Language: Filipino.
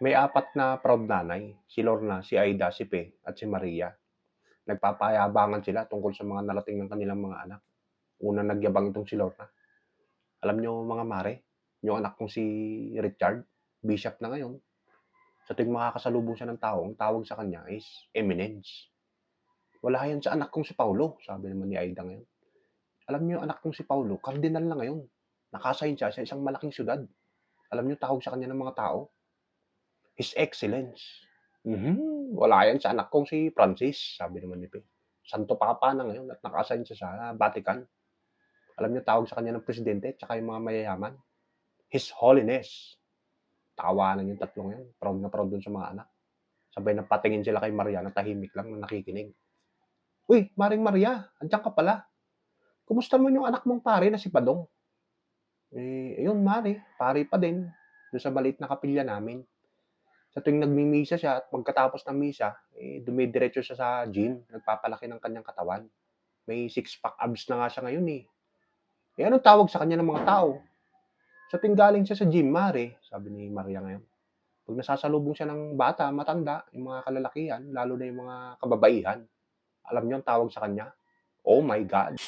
May apat na proud nanay, si Lorna, si Aida, si Pe, at si Maria. Nagpapayabangan sila tungkol sa mga narating ng kanilang mga anak. Unang nagyabang itong si Lorna. Alam niyo mga mare, yung anak kong si Richard, bishop na ngayon. Sa tuwing makakasalubong siya ng tao, ang tawag sa kanya is Eminence. Wala yan sa anak kong si Paulo, sabi naman ni Aida ngayon. Alam niyo yung anak kong si Paulo, kardinal na ngayon. Nakasign siya sa isang malaking syudad. Alam niyo tawag sa kanya ng mga tao? His Excellence. Wala yan sa anak kong si Francis, sabi naman ni Pe. Santo Papa na ngayon at naka-assign siya sa Vatican. Alam niyo tawag sa kanya ng presidente at saka yung mga mayayaman? His Holiness. Tawanan yung tatlong yan. Proud na proud dun sa mga anak. Sabay na patingin sila kay Maria na tahimik lang na nakikinig. Uy, Maring Maria, andiyan ka pala. Kumusta mo yung anak mong pare na si Padong? Ayun, Mare, pare pa din. Doon sa maliit na kapilya namin. Sa tuwing nagmimisa siya at pagkatapos ng misa, dumidiretso siya sa gym, nagpapalaki ng kanyang katawan. May six-pack abs na nga siya ngayon eh. Anong tawag sa kanya ng mga tao? Sa tuwing galing siya sa gym, Mare, sabi ni Maria ngayon. Pag nasasalubong siya ng bata, matanda, yung mga kalalakihan, lalo na yung mga kababaihan, alam niyo ang tawag sa kanya? Oh my God!